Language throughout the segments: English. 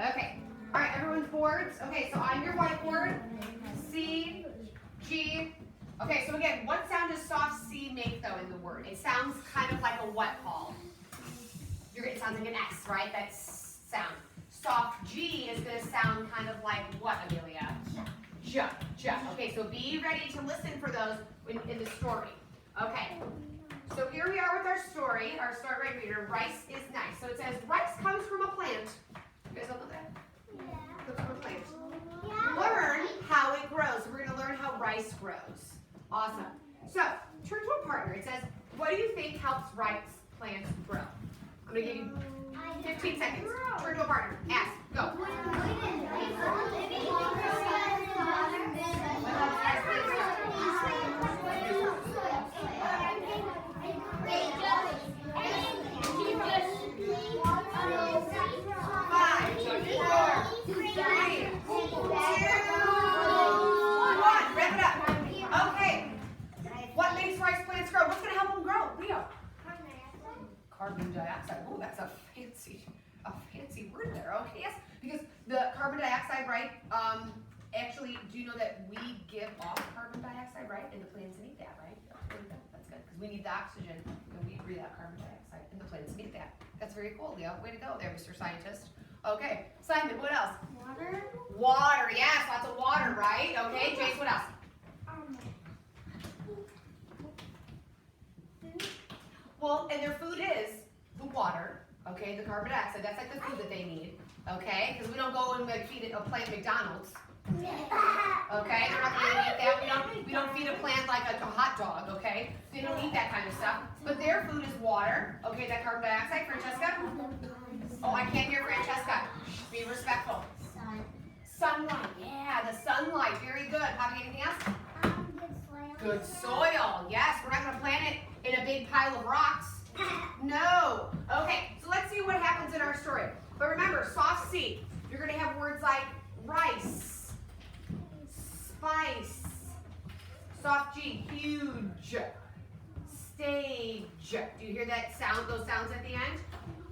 Okay. All right, everyone's boards. Okay, so on your whiteboard, C, G. Okay, so again, what sound does soft C make though in the word? It sounds kind of like a what, Paul? It sounds like an S, right? That sound. Soft G is going to sound kind of like what, Amelia? J. J. Okay, so be ready to listen for those in the story. Okay, so here we are with our story. Our start right reader. Rice is nice. So it says rice comes from a plant. You guys all know that? Yeah. Comes from a plant. Yeah. Learn how it grows. We're going to learn how rice grows. Awesome. So turn to a partner. It says, what do you think helps rice plants grow? I'm going to give you 15 seconds. Turn to a partner. Ask. Go. Carbon dioxide. Oh, that's a fancy word there. Okay, yes, because the carbon dioxide, right? Actually, do you know that we give off carbon dioxide, right? And the plants need that, right? That's good because we need the oxygen and we breathe out carbon dioxide, and the plants need that. That's very cool, Leo. Way to go there, Mr. Scientist. Okay, Simon, what else? Water. Water, yes, lots of water, right? Okay, Jace, what else? Well, and their food is the water, okay, the carbon dioxide. That's like the food that they need, okay? Because we don't go and like feed a plant McDonald's, okay? They're not going to eat that. We don't feed a plant like a hot dog, okay? They don't eat that kind of stuff. But their food is water, okay? That carbon dioxide, Francesca. Oh, I can't hear Francesca. Be respectful. Sunlight, yeah, the sunlight. Very good. Bobby, anything else? Good soil. Yes, we're not going to plant it in a big pile of rocks. No. Okay, so let's see what happens in our story. But remember, soft C, you're going to have words like rice, spice, soft G, huge, stage. Do you hear that sound, those sounds at the end?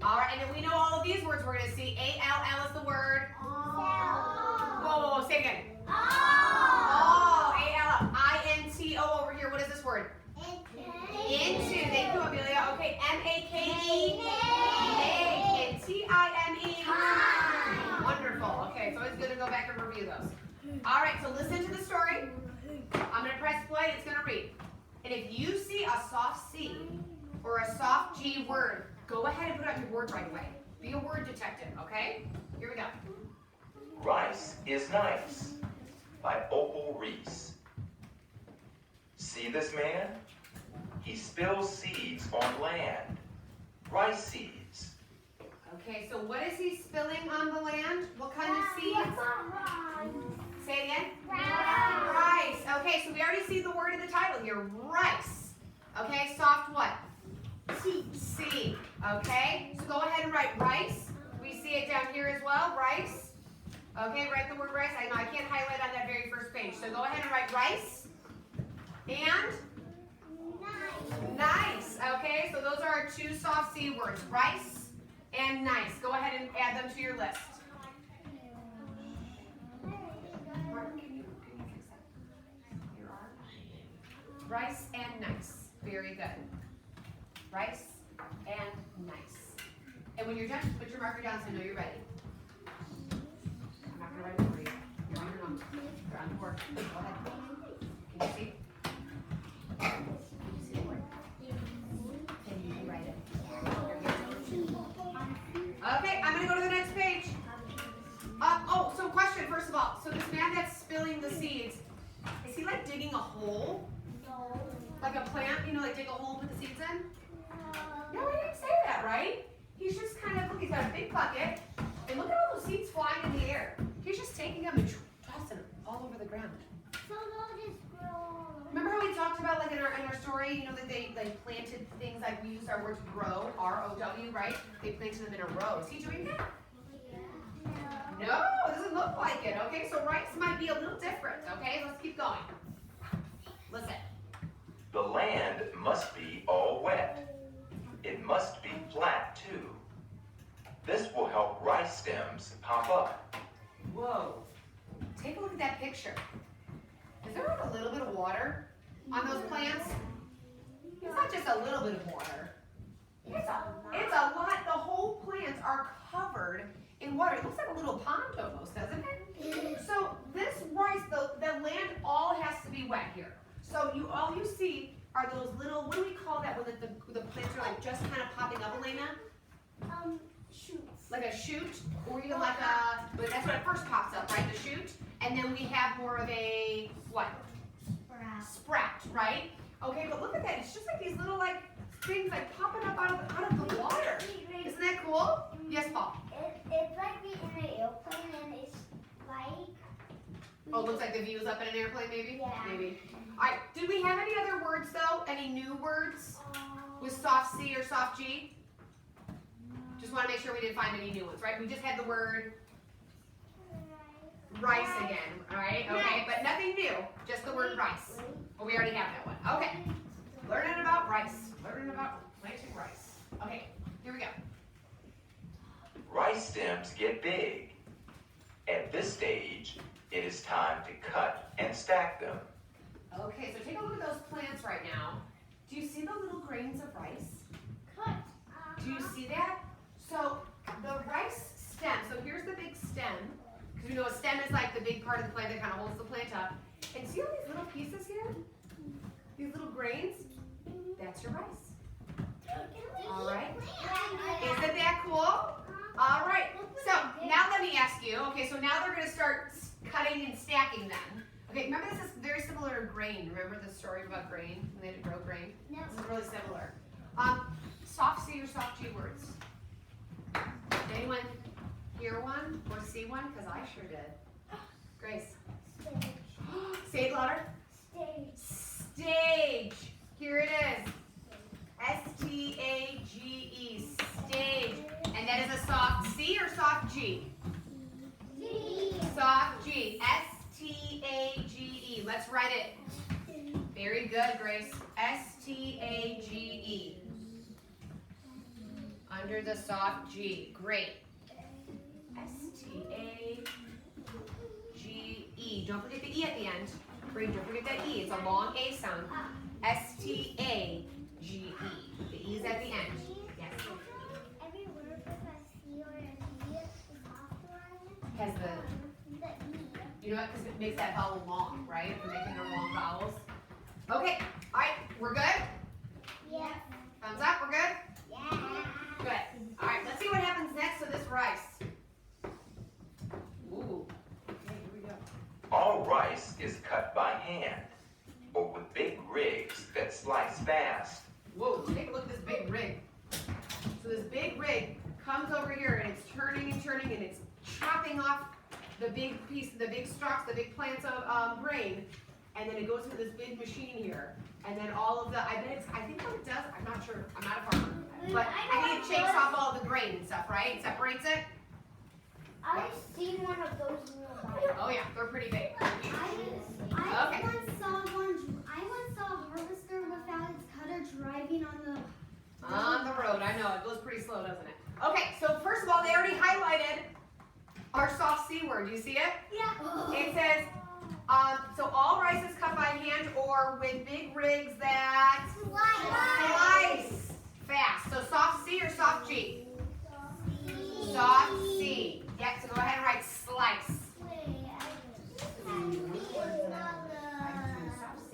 All right, and then we know all of these words we're going to see. A-L-L is the word. Whoa, say it again. Oh, A-L-L. I-N-T-O over here. What is this word? Into. Thank you, Amelia. Okay, M-A-K-E. Make. T-I-M-E. Wonderful. Okay, it's always good to go back and review those. All right, so listen to the story. I'm going to press play. It's going to read. And if you see a soft C or a soft G word, go ahead and put it on your board right away. Be a word detective, okay? Here we go. Rice is Nice by Opal Reese. See this man? He spills seeds on land. Rice seeds. Okay, so what is he spilling on the land? What kind of seeds? Say it again. Rice. Okay, so we already see the word in the title here. Rice. Okay, soft what? C. Okay, so go ahead and write rice. We see it down here as well, rice. Okay, write the word rice. I know I can't highlight on that very first page. So go ahead and write rice. And? Nice. Okay, so those are our two soft C words, rice and nice. Go ahead and add them to your list. Martin, can you fix that? Here are rice and nice. Very good. Rice and nice. And when you're done, put your marker down so I know you're ready. I'm not going to write it for you. You're on your own. You're on the board. Go ahead. Can you see? Can you see the board? Can you write it? Okay, I'm going to go to the next page. So question, first of all. So this man that's spilling the seeds, is he like digging a hole? No. Like a plant, you know, like dig a hole and put the seeds in? No, he didn't say that, right? He's just kind of, look, he's got a big bucket, and look at all those seeds flying in the air. He's just taking them and tossing them all over the ground. So they'll just grow. Remember how we talked about, like in our story, you know, that they planted things, like we used our word grow, R-O-W, right? They planted them in a row. Is he doing that? Yeah. No, it doesn't look like it, okay? So rice might be a little different, okay? Let's keep going. Listen. The land must be all wet. It must be flat too. This will help rice stems pop up. Whoa. Take a look at that picture. Is there like a little bit of water on those plants? It's not just a little bit of water. It's a lot. The whole plants are covered in water. It looks like a little pond almost, doesn't it? So this rice, the land all has to be wet here. So all you see are those little, what do we call that when the plants are like just kind of popping up, Elena? Shoots. Like a shoot, or even like a, but that's when it first pops up, right? The shoot. And then we have more of a, what? Sprout, right? Okay, but look at that. It's just like these little like things like popping up out of the water. Isn't that cool? Yes, Paul. It's like being in an airplane and it's like. Oh, it looks like the view's up in an airplane, maybe? Yeah. Maybe. All right, did we have any other words though? Any new words with soft C or soft G? Just want to make sure we didn't find any new ones, right? We just had the word rice again, all right? Okay, but nothing new, just the word rice. Well, we already have that one. Okay, learning about rice, learning about planting rice. Okay, here we go. Rice stems get big. At this stage, it is time to cut and stack them. Okay, so take a look at those plants right now. Do you see the little grains of rice? Cut. Do you see that? So the rice stem, so here's the big stem, because we know a stem is like the big part of the plant that kind of holds the plant up. And see all these little pieces here? These little grains? That's your rice. All right. Isn't that cool? All right. So now let me ask you, okay, so now they're going to start cutting and stacking them. Okay, remember this is very similar to grain. Remember the story about grain, when they had to grow grain? No. This is really similar. Soft C or soft G words? Did anyone hear one or see one? Because I sure did. Grace. Say it louder. Stage. Here it is. S-T-A-G-E. Stage. And that is a soft C or soft G? Soft G. S-T-A-G-E. Let's write it. Very good, Grace. S-T-A-G-E. Under the soft G. Great. S-T-A-G-E. Don't forget the E at the end. Bree, don't forget that E. It's a long A sound. S-T-A-G-E. The E is at the end. Yes. Every word with a C or a G is after Has the, the E. you know what? Because it makes that vowel long, right? If we're making our long vowels. Okay. All right. We're good? Yeah. Thumbs up. We're good? Yeah. Good. All right. Let's see what happens next to this rice. Ooh. Okay, here we go. All rice is cut by hand, or with big rigs that slice fast. Whoa, take a look at this big rig. So this big rig comes over here and it's turning and it's chopping off the big piece, the big stalks, the big plants of grain, and then it goes into this big machine here. And then all of the, I think what it does, I'm not sure, I'm not a farmer, but I think it shakes off all the grain and stuff, right? It separates it. I've seen one of those in the Bible. Oh yeah, they're pretty big. I Okay. once saw a harvester without its cutter driving on the. On the road, I know, it goes pretty slow, doesn't it? Okay, so first of all, they already highlighted our soft C word. Do you see it? Yeah. It says, so all rice is cut by hand or with big rigs that slice fast. So soft C or soft G? Soft C. Yeah, so go ahead and write slice. Soft C.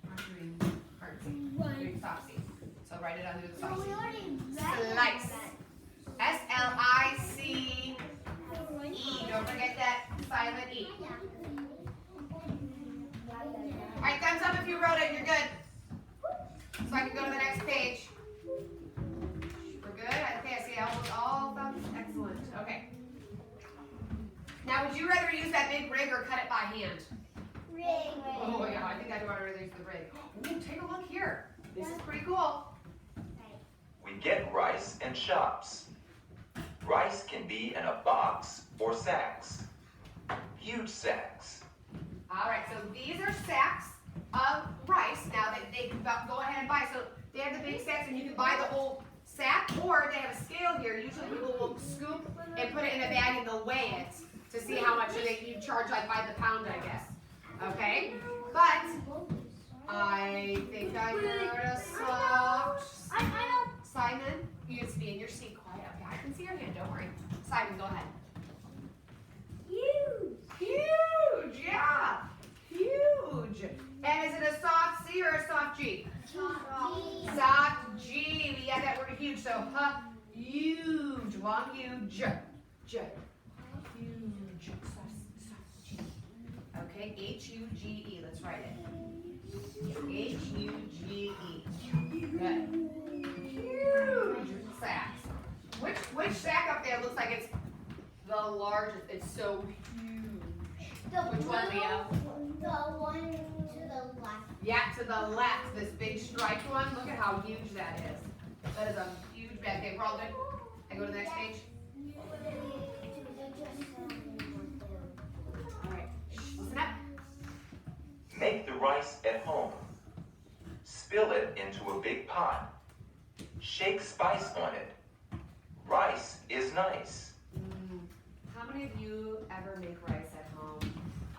I'm doing hard C. I'm doing soft C. So write it under the soft C. Slice. S-L-I-C-E. Don't forget that silent E. All right, thumbs up if you wrote it. You're good. So I can go to the next page. We're good? Okay, I see all thumbs. Excellent. Okay. Now, would you rather use that big rig or cut it by hand? Oh, yeah, I think I'd rather use the rig. Ooh, take a look here. This is pretty cool. We get rice in shops. Rice can be in a box or sacks. Huge sacks. All right, so these are sacks of rice now that they can go ahead and buy. So they have the big sacks and you can buy the whole sack, or they have a scale here. Usually people will scoop and put it in a bag and they'll weigh it to see how much you charge, like by the pound, I guess. Okay? But I think I heard a soft. I know. Simon, you need to be in your seat quiet. Okay, I can see your hand, don't worry. Simon, go ahead. Huge. Huge, yeah. Huge. And is it a soft C or a soft G? Soft G. We have that word huge. So, huge. Long U. J. Huge. Soft G. Okay, H-U-G-E. Let's write it. H-U-G-E. Good. Huge sacks. Which sack up there looks like it's the largest? It's so huge. Which one, Leo? The one to the left. Yeah, to the left, this big striped one. Look at how huge that is. That is a huge bag. Okay, we're all good. I go to the next page. All right, listen up. Make the rice at home. Spill it into a big pot. Shake spice on it. Rice is nice. How many of you ever make rice at home?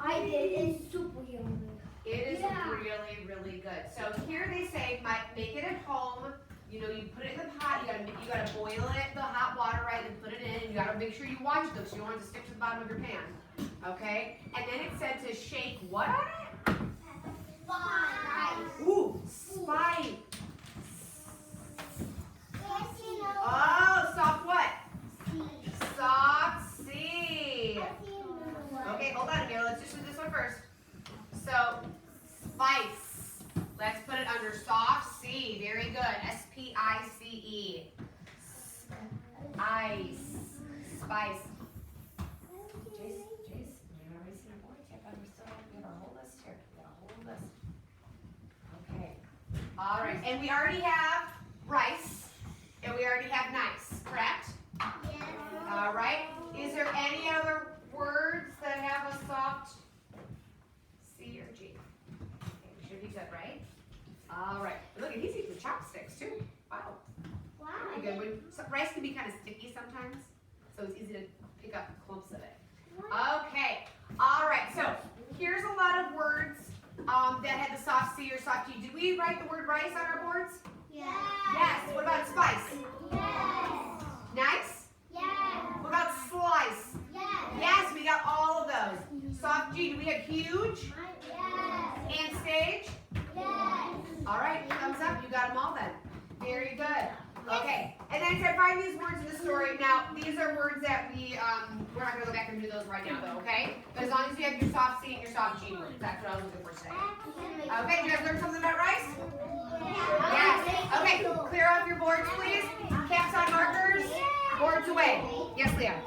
I did. It's super yummy. It is Yeah. really, really good. So here they say, make it at home. You know, you put it in the pot. You gotta boil it, the hot water, right, and put it in. You gotta make sure you watch them so you don't want it to stick to the bottom of your pan. Okay? And then it said to shake what on it? Five. Ooh, spice. Yes, you know. Oh, soft what? See. Soft C. Okay. Okay, hold on, Amelia. Let's just do this one first. So, spice. Let's put it under soft C. Very good. S-P-I-C-E. Ice. Spice. Jace, you want to see my board? We have our whole list here. We got a whole list. Okay. All right. And we already have rice. And we already have nice, correct? Yes. All right. Is there any other words that have a soft C or G? Okay, we should be good, right? All right. Look, and he's eating with chopsticks too. Wow. Wow. Pretty good. Rice can be kind of sticky sometimes, so it's easy to pick up clumps of it. Okay. All right. So here's a lot of words that had the soft C or soft G. Did we write the word rice on our boards? Yes. Yes. What about spice? Yes. Nice. Yes. What about slice? Yes. Yes, we got all of those. Soft G. Do we have huge Yes. and stage? Yes. All right. Thumbs up. You got them all then. Very good. Okay. And then it said find these words in the story. Now, these are words that we're not going to go back and do those right now, though, okay? But as long as you have your soft C and your soft G words, that's what I was looking for today. Okay, did you guys learn something about rice? Yes. Okay, clear off your boards, please. Caps on markers. Boards away. Yes, Leah.